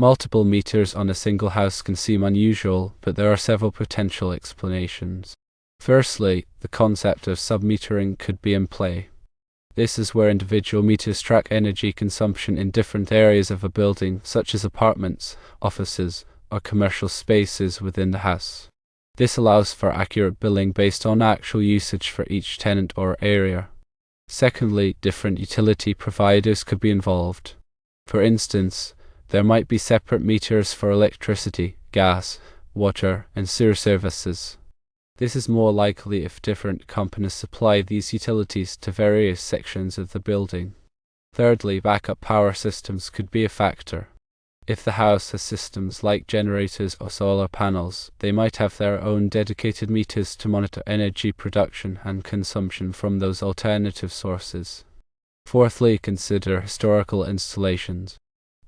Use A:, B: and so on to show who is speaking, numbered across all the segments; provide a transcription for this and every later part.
A: Multiple meters on a single house can seem unusual, but there are several potential explanations. Firstly, the concept of submetering could be in play. This is where individual meters track energy consumption in different areas of a building, such as apartments, offices, or commercial spaces within the house. This allows for accurate billing based on actual usage for each tenant or area. Secondly, different utility providers could be involved. For instance, there might be separate meters for electricity, gas, water, and sewer services. This is more likely if different companies supply these utilities to various sections of the building. Thirdly, backup power systems could be a factor. If the house has systems like generators or solar panels, they might have their own dedicated meters to monitor energy production and consumption from those alternative sources. Fourthly, consider historical installations.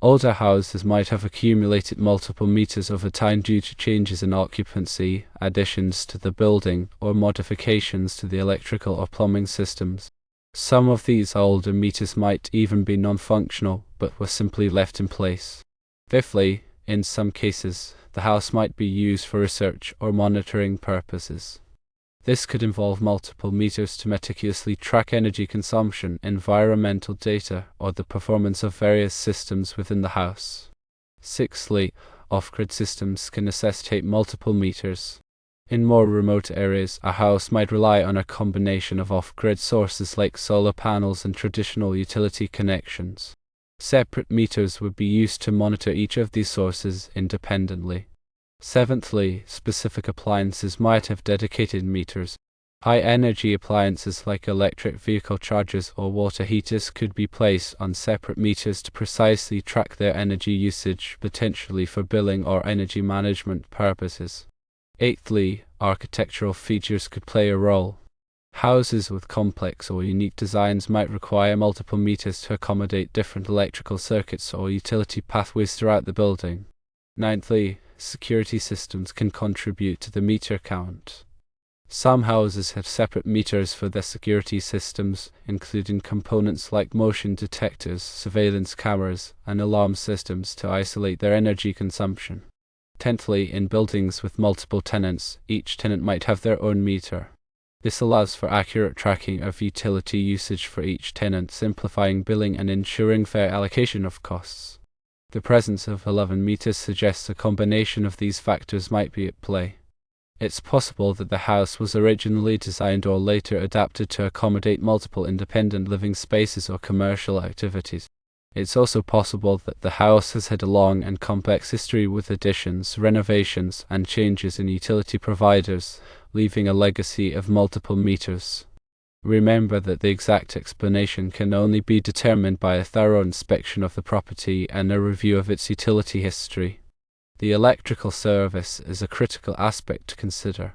A: Older houses might have accumulated multiple meters over time due to changes in occupancy, additions to the building, or modifications to the electrical or plumbing systems. Some of these older meters might even be non-functional, but were simply left in place. Fifthly, in some cases, the house might be used for research or monitoring purposes. This could involve multiple meters to meticulously track energy consumption, environmental data, or the performance of various systems within the house. Sixthly, off-grid systems can necessitate multiple meters. In more remote areas, a house might rely on a combination of off-grid sources like solar panels and traditional utility connections. Separate meters would be used to monitor each of these sources independently. Seventhly, specific appliances might have dedicated meters. High-energy appliances like electric vehicle chargers or water heaters could be placed on separate meters to precisely track their energy usage, potentially for billing or energy management purposes. Eighthly, architectural features could play a role. Houses with complex or unique designs might require multiple meters to accommodate different electrical circuits or utility pathways throughout the building. Ninthly, security systems can contribute to the meter count. Some houses have separate meters for their security systems, including components like motion detectors, surveillance cameras, and alarm systems to isolate their energy consumption. Tenthly, in buildings with multiple tenants, each tenant might have their own meter. This allows for accurate tracking of utility usage for each tenant, simplifying billing and ensuring fair allocation of costs. The presence of 11 meters suggests a combination of these factors might be at play. It's possible that the house was originally designed or later adapted to accommodate multiple independent living spaces or commercial activities. It's also possible that the house has had a long and complex history with additions, renovations, and changes in utility providers, leaving a legacy of multiple meters. Remember that the exact explanation can only be determined by a thorough inspection of the property and a review of its utility history. The electrical service is a critical aspect to consider.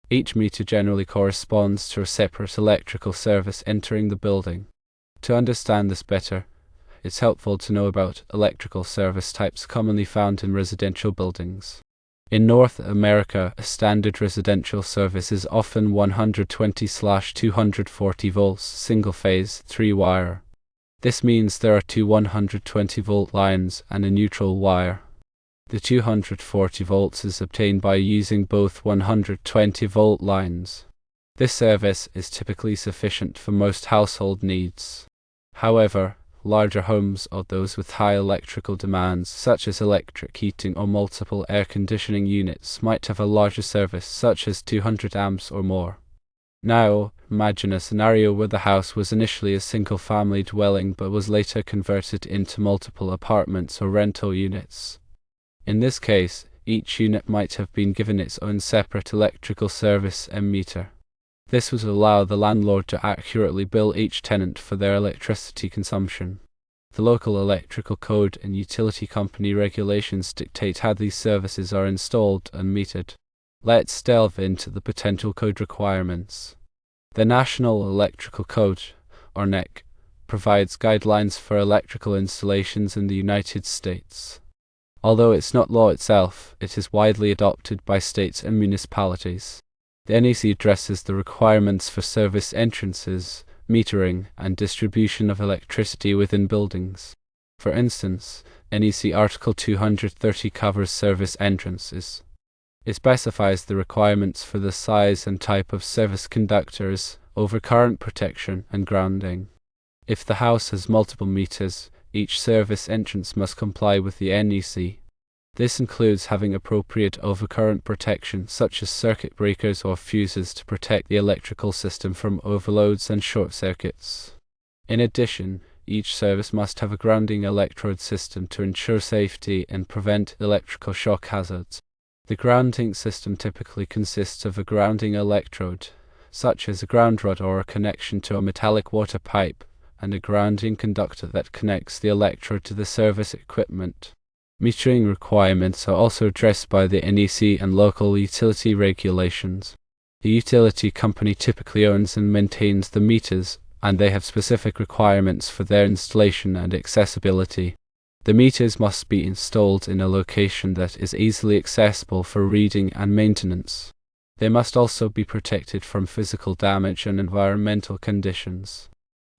A: Each meter generally corresponds to a separate electrical service entering the building. To understand this better, it's helpful to know about electrical service types commonly found in residential buildings. In North America, a standard residential service is often 120/240 volts, single-phase, 3-wire. This means there are two 120-volt lines and a neutral wire. The 240 volts is obtained by using both 120-volt lines. This service is typically sufficient for most household needs. However, larger homes or those with high electrical demands, such as electric heating or multiple air conditioning units, might have a larger service, such as 200 amps or more. Now, imagine a scenario where the house was initially a single-family dwelling but was later converted into multiple apartments or rental units. In this case, each unit might have been given its own separate electrical service and meter. This would allow the landlord to accurately bill each tenant for their electricity consumption. The local electrical code and utility company regulations dictate how these services are installed and metered. Let's delve into the potential code requirements. The National Electrical Code, or NEC, provides guidelines for electrical installations in the United States. Although it's not law itself, it is widely adopted by states and municipalities. The NEC addresses the requirements for service entrances, metering, and distribution of electricity within buildings. For instance, NEC Article 230 covers service entrances. It specifies the requirements for the size and type of service conductors, overcurrent protection, and grounding. If the house has multiple meters, each service entrance must comply with the NEC. This includes having appropriate overcurrent protection, such as circuit breakers or fuses to protect the electrical system from overloads and short circuits. In addition, each service must have a grounding electrode system to ensure safety and prevent electrical shock hazards. The grounding system typically consists of a grounding electrode, such as a ground rod or a connection to a metallic water pipe, and a grounding conductor that connects the electrode to the service equipment. Metering requirements are also addressed by the NEC and local utility regulations. The utility company typically owns and maintains the meters, and they have specific requirements for their installation and accessibility. The meters must be installed in a location that is easily accessible for reading and maintenance. They must also be protected from physical damage and environmental conditions.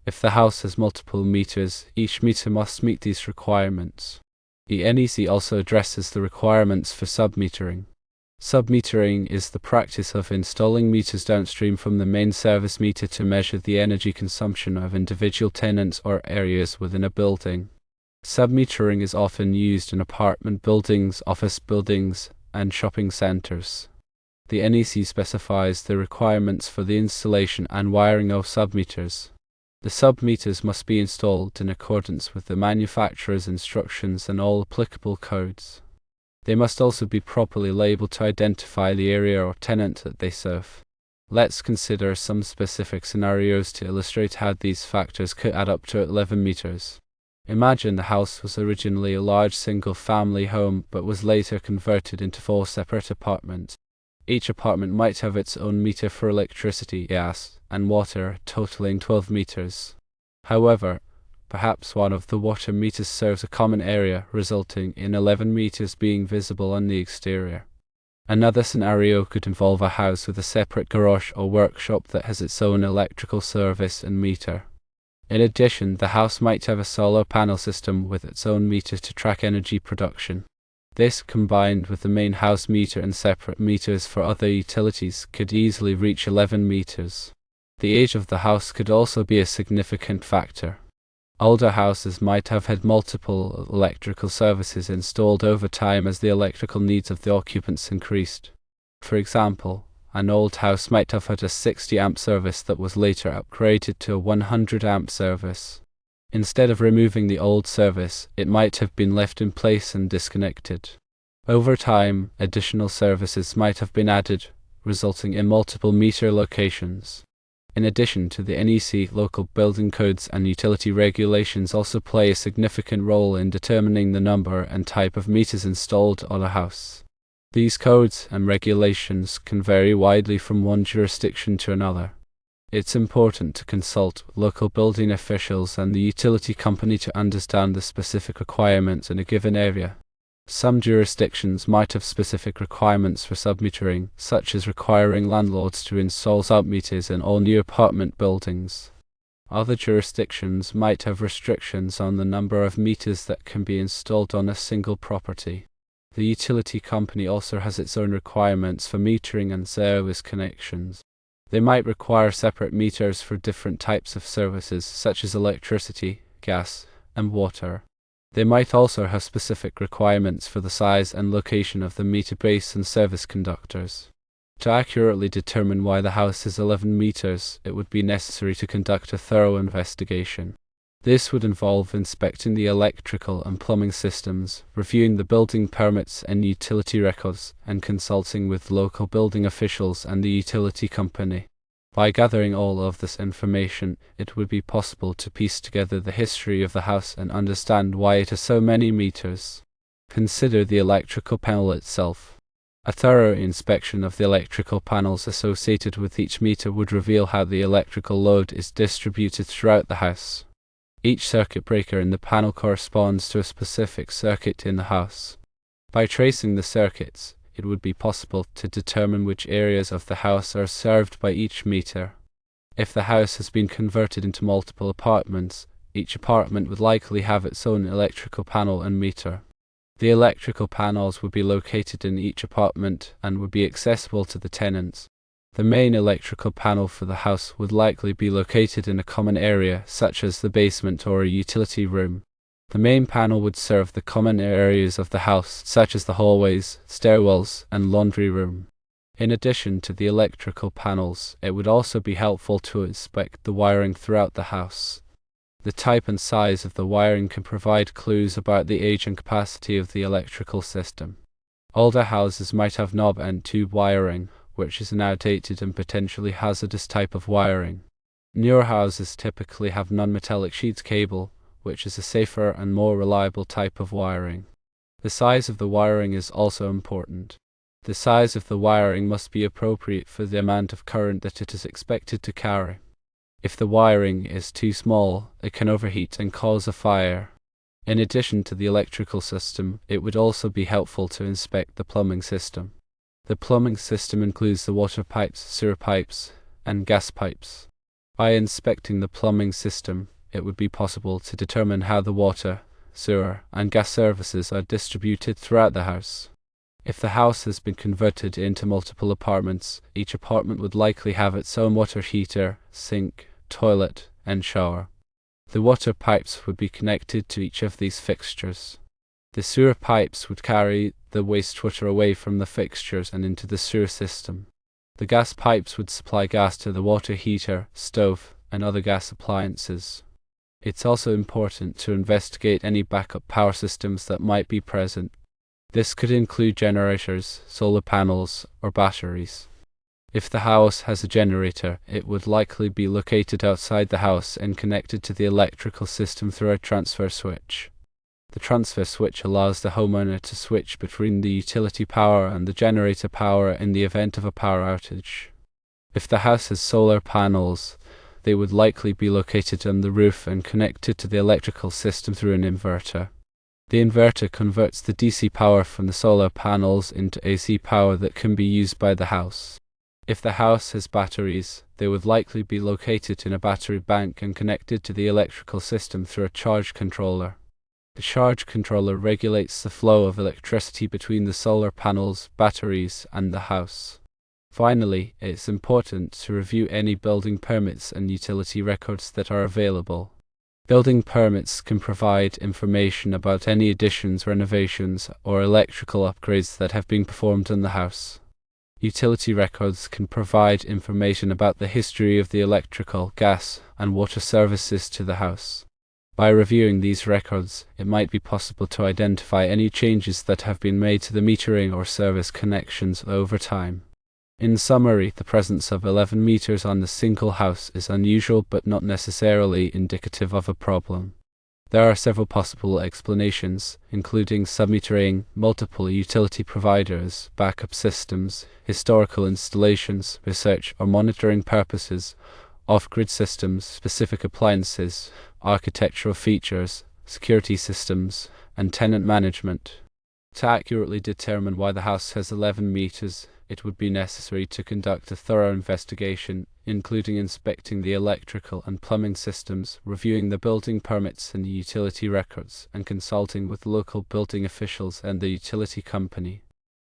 A: If the house has multiple meters, each meter must meet these requirements. The NEC also addresses the requirements for submetering. Submetering is the practice of installing meters downstream from the main service meter to measure the energy consumption of individual tenants or areas within a building. Submetering is often used in apartment buildings, office buildings, and shopping centers. The NEC specifies the requirements for the installation and wiring of submeters. The submeters must be installed in accordance with the manufacturer's instructions and all applicable codes. They must also be properly labeled to identify the area or tenant that they serve. Let's consider some specific scenarios to illustrate how these factors could add up to 11 meters. Imagine the house was originally a large single-family home but was later converted into 4 separate apartments. Each apartment might have its own meter for electricity, gas, and water, totaling 12 meters. However, perhaps one of the water meters serves a common area, resulting in 11 meters being visible on the exterior. Another scenario could involve a house with a separate garage or workshop that has its own electrical service and meter. In addition, the house might have a solar panel system with its own meter to track energy production. This, combined with the main house meter and separate meters for other utilities, could easily reach 11 meters. The age of the house could also be a significant factor. Older houses might have had multiple electrical services installed over time as the electrical needs of the occupants increased. For example, an old house might have had a 60 amp service that was later upgraded to a 100 amp service. Instead of removing the old service, it might have been left in place and disconnected. Over time, additional services might have been added, resulting in multiple meter locations. In addition to the NEC, local building codes and utility regulations also play a significant role in determining the number and type of meters installed on a house. These codes and regulations can vary widely from one jurisdiction to another. It's important to consult local building officials and the utility company to understand the specific requirements in a given area. Some jurisdictions might have specific requirements for submetering, such as requiring landlords to install submeters in all new apartment buildings. Other jurisdictions might have restrictions on the number of meters that can be installed on a single property. The utility company also has its own requirements for metering and service connections. They might require separate meters for different types of services, such as electricity, gas, and water. They might also have specific requirements for the size and location of the meter base and service conductors. To accurately determine why the house is 11 meters, it would be necessary to conduct a thorough investigation. This would involve inspecting the electrical and plumbing systems, reviewing the building permits and utility records, and consulting with local building officials and the utility company. By gathering all of this information, it would be possible to piece together the history of the house and understand why it has so many meters. Consider the electrical panel itself. A thorough inspection of the electrical panels associated with each meter would reveal how the electrical load is distributed throughout the house. Each circuit breaker in the panel corresponds to a specific circuit in the house. By tracing the circuits, it would be possible to determine which areas of the house are served by each meter. If the house has been converted into multiple apartments, each apartment would likely have its own electrical panel and meter. The electrical panels would be located in each apartment and would be accessible to the tenants. The main electrical panel for the house would likely be located in a common area, such as the basement or a utility room. The main panel would serve the common areas of the house, such as the hallways, stairwells, and laundry room. In addition to the electrical panels, it would also be helpful to inspect the wiring throughout the house. The type and size of the wiring can provide clues about the age and capacity of the electrical system. Older houses might have knob and tube wiring, which is an outdated and potentially hazardous type of wiring. Newer houses typically have non-metallic sheets cable, which is a safer and more reliable type of wiring. The size of the wiring is also important. The size of the wiring must be appropriate for the amount of current that it is expected to carry. If the wiring is too small, it can overheat and cause a fire. In addition to the electrical system, it would also be helpful to inspect the plumbing system. The plumbing system includes the water pipes, sewer pipes, and gas pipes. By inspecting the plumbing system, it would be possible to determine how the water, sewer, and gas services are distributed throughout the house. If the house has been converted into multiple apartments, each apartment would likely have its own water heater, sink, toilet, and shower. The water pipes would be connected to each of these fixtures. The sewer pipes would carry the wastewater away from the fixtures and into the sewer system. The gas pipes would supply gas to the water heater, stove, and other gas appliances. It's also important to investigate any backup power systems that might be present. This could include generators, solar panels, or batteries. If the house has a generator, it would likely be located outside the house and connected to the electrical system through a transfer switch. The transfer switch allows the homeowner to switch between the utility power and the generator power in the event of a power outage. If the house has solar panels, they would likely be located on the roof and connected to the electrical system through an inverter. The inverter converts the DC power from the solar panels into AC power that can be used by the house. If the house has batteries, they would likely be located in a battery bank and connected to the electrical system through a charge controller. The charge controller regulates the flow of electricity between the solar panels, batteries, and the house. Finally, it's important to review any building permits and utility records that are available. Building permits can provide information about any additions, renovations, or electrical upgrades that have been performed on the house. Utility records can provide information about the history of the electrical, gas, and water services to the house. By reviewing these records, it might be possible to identify any changes that have been made to the metering or service connections over time. In summary, the presence of 11 meters on a single house is unusual but not necessarily indicative of a problem. There are several possible explanations, including submetering, multiple utility providers, backup systems, historical installations, research or monitoring purposes, off-grid systems, specific appliances, architectural features, security systems, and tenant management. To accurately determine why the house has 11 meters, it would be necessary to conduct a thorough investigation, including inspecting the electrical and plumbing systems, reviewing the building permits and the utility records, and consulting with local building officials and the utility company.